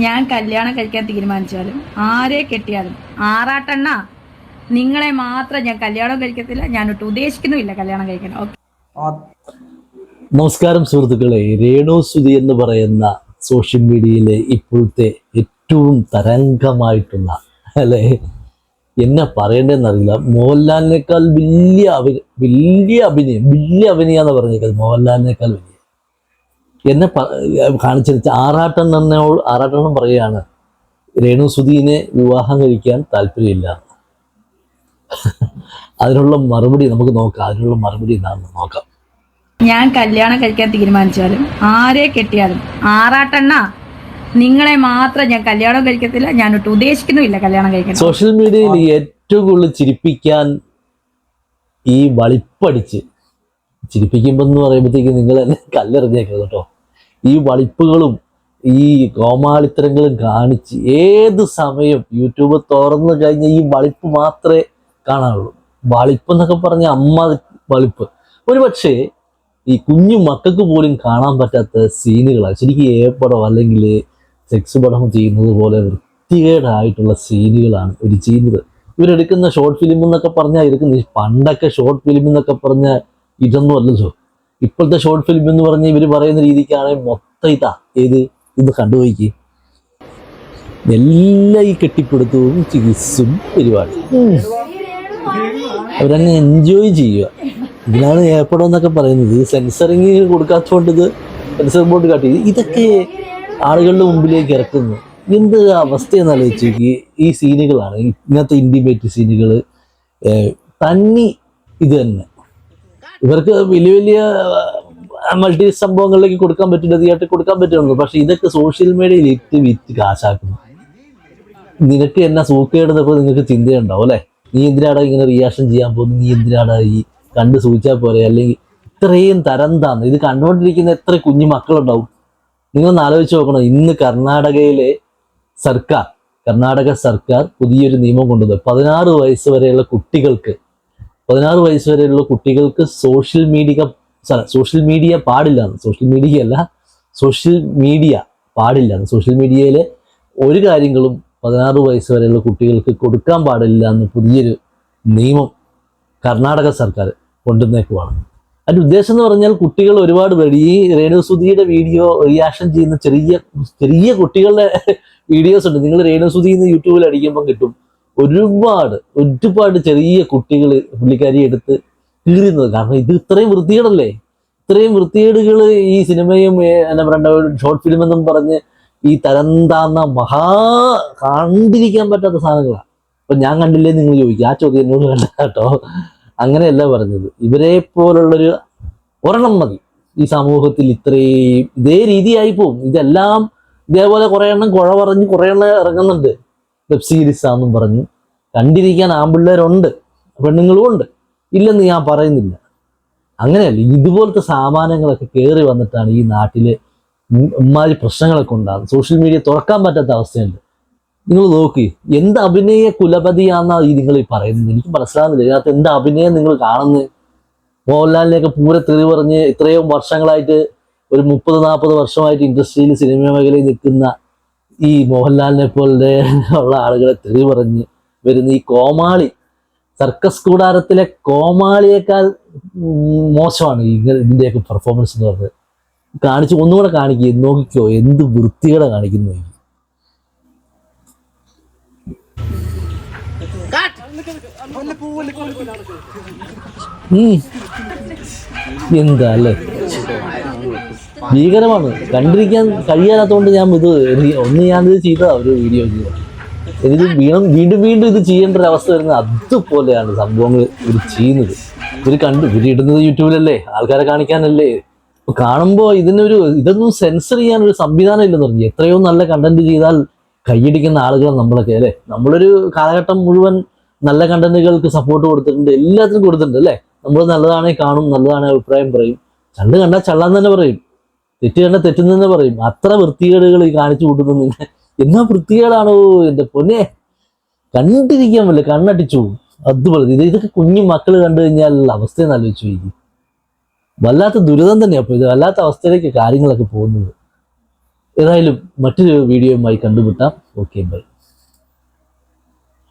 ഞാൻ കല്യാണം കഴിക്കാൻ തീരുമാനിച്ചാലും ആരെ കെട്ടിയാലും ആറാട്ടെണ്ണ നിങ്ങളെ മാത്രം ഞാൻ കല്യാണം കഴിക്കത്തില്ല. ഞാനൊട്ട് ഉദ്ദേശിക്കുന്നുമില്ല കല്യാണം കഴിക്കണം. ഓക്കെ, നമസ്കാരം സുഹൃത്തുക്കളെ. രേണുസുതി എന്ന് പറയുന്ന സോഷ്യൽ മീഡിയയിലെ ഇപ്പോഴത്തെ ഏറ്റവും തരംഗമായിട്ടുള്ള അല്ലെ, എന്നെ പറയേണ്ടതെന്നറിയില്ല, മോഹൻലാലിനേക്കാൾ വലിയ അഭിനയം എന്ന് പറഞ്ഞേക്കുന്നത് മോഹൻലാലിനേക്കാൾ വലിയ എന്നെ കാണിച്ചിട്ട് ആറാട്ടെണ്ണം പറയുകയാണ് രേണുസുതിനെ വിവാഹം കഴിക്കാൻ താല്പര്യമില്ല. അതിനുള്ള മറുപടി നമുക്ക് നോക്കാം. അതിനുള്ള മറുപടി എന്താണെന്ന് നോക്കാം. ഞാൻ കല്യാണം കഴിക്കാൻ തീരുമാനിച്ചാലും ആരെ കെട്ടിയാലും ആറാട്ടെണ്ണ നിങ്ങളെ മാത്രം ഞാൻ കല്യാണം കഴിക്കത്തില്ല. ഞാനൊട്ട് ഉദ്ദേശിക്കുന്നുമില്ല കല്യാണം കഴിക്കാൻ. സോഷ്യൽ മീഡിയയിൽ ഏറ്റവും കൂടുതൽ ചിരിപ്പിക്കാൻ ഈ വളിപ്പടിച്ച് ചിരിപ്പിക്കുമ്പോൾ എന്ന് പറയുമ്പോഴത്തേക്ക് നിങ്ങൾ തന്നെ കല്ലെറിഞ്ഞേക്കാം കേട്ടോ. ഈ വളിപ്പുകളും ഈ കോമാളിത്തരങ്ങളും കാണിച്ച് ഏത് സമയം യൂട്യൂബ് തുറന്നു കഴിഞ്ഞാൽ ഈ വളിപ്പ് മാത്രമേ കാണാനുള്ളൂ. വളിപ്പ് എന്നൊക്കെ പറഞ്ഞ അമ്മ വളിപ്പ്. ഒരു പക്ഷേ ഈ കുഞ്ഞു മക്കൾക്ക് പോലും കാണാൻ പറ്റാത്ത സീനുകളാണ് ശരിക്കും. പടം അല്ലെങ്കിൽ സെക്സ് പടം ചെയ്യുന്നത് പോലെ വൃത്തികേടായിട്ടുള്ള സീനുകളാണ് ഇവർ ചെയ്യുന്നത്. ഇവരെടുക്കുന്ന ഷോർട്ട് ഫിലിം എന്നൊക്കെ പറഞ്ഞാൽ എടുക്കുന്ന പണ്ടൊക്കെ ഷോർട്ട് ഫിലിം എന്നൊക്കെ പറഞ്ഞാൽ ഇതൊന്നും അല്ലല്ലോ. ഇപ്പോഴത്തെ ഷോർട്ട് ഫിലിം എന്ന് പറഞ്ഞാൽ ഇവർ പറയുന്ന രീതിക്കാണെങ്കിൽ മൊത്തം ഇത് കണ്ടുപോയിക്ക് എല്ലാം ഈ കെട്ടിപ്പിടുത്തവും ചികിത്സും പരിപാടി അവരങ്ങ് എൻജോയ് ചെയ്യുക. ഇതിനാണ് ഏർപ്പെടം എന്നൊക്കെ പറയുന്നത്. സെൻസറിങ് കൊടുക്കാത്തതുകൊണ്ട് ഇത് സെൻസർ ബോർഡ് കാട്ടി ഇതൊക്കെ ആളുകളുടെ മുമ്പിലേക്ക് ഇറക്കുന്നു. എന്ത് അവസ്ഥയെന്ന് ആലോചിച്ച് ഈ സീനുകളാണ്, ഇങ്ങനത്തെ ഇൻറ്റിമേറ്റ് സീനുകൾ തന്നി ഇത് തന്നെ. ഇവർക്ക് വലിയ വലിയ മൾട്ടി സംഭവങ്ങളിലേക്ക് കൊടുക്കാൻ പറ്റില്ല, തിയേറ്ററിൽ കൊടുക്കാൻ പറ്റുള്ളൂ. പക്ഷെ ഇതൊക്കെ സോഷ്യൽ മീഡിയയിൽ വിറ്റ് കാശാക്കുന്നു. നിനക്ക് എന്നാ സൂക്കേടുന്നപ്പോൾ നിങ്ങൾക്ക് ചിന്തയുണ്ടാവും അല്ലെ, നീ എന്തിനാടാ ഇങ്ങനെ റിയാക്ഷൻ ചെയ്യാൻ പോകുന്നു, നീ എന്തിനാടാ ഈ കണ്ട് സൂചിച്ചാൽ പോരെ, അല്ലെങ്കിൽ ഇത്രയും തരം താന്ന് ഇത് കണ്ടുകൊണ്ടിരിക്കുന്ന എത്ര കുഞ്ഞു മക്കളുണ്ടാവും. നിങ്ങളൊന്ന് ആലോചിച്ച് നോക്കണം. ഇന്ന് കർണാടക സർക്കാർ പുതിയൊരു നിയമം കൊണ്ടുവന്നത് 16 വയസ്സ് വരെയുള്ള കുട്ടികൾക്ക് സോഷ്യൽ മീഡിയ പാടില്ലാന്ന്. സോഷ്യൽ മീഡിയയിലെ ഒരു കാര്യങ്ങളും 16 വയസ്സ് വരെയുള്ള കുട്ടികൾക്ക് കൊടുക്കാൻ പാടില്ല എന്ന് പുതിയൊരു നിയമം കർണാടക സർക്കാർ കൊണ്ടുവന്നേക്കുവാണ്. അതിൻ്റെ ഉദ്ദേശം എന്ന് പറഞ്ഞാൽ കുട്ടികൾ ഒരുപാട് പേര് ഈ രേണുസുതിയുടെ വീഡിയോ റിയാക്ഷൻ ചെയ്യുന്ന ചെറിയ കുട്ടികളുടെ വീഡിയോസ് ഉണ്ട്. നിങ്ങൾ രേണുസുതി എന്ന് യൂട്യൂബിൽ അടിക്കുമ്പോൾ കിട്ടും. ഒരുപാട് ചെറിയ കുട്ടികൾ പുള്ളിക്കാരി എടുത്ത് കീറുന്നത്. കാരണം ഇത് ഇത്രയും വൃത്തികേടല്ലേ, ഇത്രയും വൃത്തികേടുകൾ ഈ സിനിമയും എന്താ പറയണ്ട ഷോർട്ട് ഫിലിം എന്നും പറഞ്ഞ് ഈ തരംതാന്ന കണ്ടിരിക്കാൻ പറ്റാത്ത സാധനങ്ങളാണ്. അപ്പൊ ഞാൻ കണ്ടില്ലേ നിങ്ങൾ ചോദിക്കും. ആ ചോദ്യം എന്നോട് കണ്ട കേട്ടോ. അങ്ങനെയല്ല പറഞ്ഞത്. ഇവരെ പോലുള്ളൊരു ഒരെണ്ണം മതി ഈ സമൂഹത്തിൽ. ഇതേ രീതിയായി പോകും. ഇതെല്ലാം ഇതേപോലെ കുറെ എണ്ണം കുഴ പറഞ്ഞ് കുറെ എണ്ണം ഇറങ്ങുന്നുണ്ട്. വെബ് സീരീസ് ആണെന്നും പറഞ്ഞു കണ്ടിരിക്കാൻ ആൺപിള്ളേരുണ്ട്, പെണ്ണുങ്ങളും ഉണ്ട്, ഇല്ലെന്ന് ഞാൻ പറയുന്നില്ല. അങ്ങനെയല്ല, ഇതുപോലത്തെ സാമാനങ്ങളൊക്കെ കയറി വന്നിട്ടാണ് ഈ നാട്ടില് ഇമാതിരി പ്രശ്നങ്ങളൊക്കെ ഉണ്ടാകുന്നത്. സോഷ്യൽ മീഡിയ തുറക്കാൻ പറ്റാത്ത അവസ്ഥയുണ്ട്. നിങ്ങൾ നോക്കി എന്ത് അഭിനയ കുലപതിയാണെന്നാ ഈ നിങ്ങൾ ഈ പറയുന്നത്. എനിക്ക് മനസ്സിലാകുന്നില്ല ഇതിനകത്ത് എന്ത് അഭിനയം നിങ്ങൾ കാണുന്നത്. മോഹൻലാലിനെയൊക്കെ പൂരെ തെറി പറഞ്ഞ് ഇത്രയും വർഷങ്ങളായിട്ട് ഒരു 30-40 വർഷമായിട്ട് ഇൻഡസ്ട്രിയിൽ സിനിമ മേഖലയിൽ നിൽക്കുന്ന ഈ മോഹൻലാലിനെ പോലെ ഉള്ള ആളുകളെ തെറി പറഞ്ഞ് വരുന്ന ഈ കോമാളി, സർക്കസ് കൂടാരത്തിലെ കോമാളിയേക്കാൾ മോശമാണ് ഇതിൻ്റെയൊക്കെ പെർഫോമൻസ് എന്ന് പറഞ്ഞത്. ഒന്നുകൂടെ കാണിക്കുക, നോക്കിക്കോ എന്ത് വൃത്തികേടെ കാണിക്കുന്നു. എന്താ അല്ലേ, ഭീകരമാണ്. കണ്ടിരിക്കാൻ കഴിയാത്തതുകൊണ്ട് ഞാനിത് ചെയ്തതാ ഒരു വീഡിയോ ചെയ്ത. എനിക്ക് വീണ്ടും ഇത് ചെയ്യേണ്ട ഒരു അവസ്ഥ വരുന്നത്. അതുപോലെയാണ് സംഭവങ്ങൾ ഇവർ ചെയ്യുന്നത്. ഇവരിടുന്നത് യൂട്യൂബിലല്ലേ, ആൾക്കാരെ കാണിക്കാനല്ലേ. കാണുമ്പോൾ ഇതൊന്നും സെൻസർ ചെയ്യാനൊരു സംവിധാനം ഇല്ലെന്ന് പറഞ്ഞു. എത്രയോ നല്ല കണ്ടന്റ് ചെയ്താൽ കൈയടിക്കുന്ന ആളുകളാണ് നമ്മളൊക്കെ അല്ലേ. നമ്മളൊരു കാലഘട്ടം മുഴുവൻ നല്ല കണ്ടന്റുകൾക്ക് സപ്പോർട്ട് കൊടുത്തിട്ടുണ്ട്, എല്ലാത്തിനും കൊടുത്തിട്ടുണ്ട് അല്ലേ. നമ്മൾ നല്ലതാണെങ്കിൽ കാണും, നല്ലതാണെങ്കിൽ അഭിപ്രായം പറയും, ചള്ള് കണ്ടാൽ ചള്ളാന്ന് തന്നെ പറയും, തെറ്റ് കണ്ടാൽ തെറ്റെന്ന് തന്നെ പറയും. അത്ര വൃത്തികേടുകൾ ഈ കാണിച്ചു കൂട്ടുന്നത് എന്നാ വൃത്തികേടാണോ എൻ്റെ പൊന്നെ, കണ്ടിരിക്കാൻ പറ്റില്ല, കണ്ണടിച്ചു. അതുപോലെ ഇതൊക്കെ കുഞ്ഞു മക്കൾ കണ്ടു കഴിഞ്ഞാൽ അവസ്ഥയെന്ന് ആലോചിച്ചു പോയി. വല്ലാത്ത ദുരിതം തന്നെയാണ്. അപ്പോൾ ഇത് വല്ലാത്ത അവസ്ഥയിലേക്ക് കാര്യങ്ങളൊക്കെ പോകുന്നത്. ഏതായാലും മറ്റൊരു വീഡിയോയുമായി കണ്ടുമുട്ടാം. Okay, by.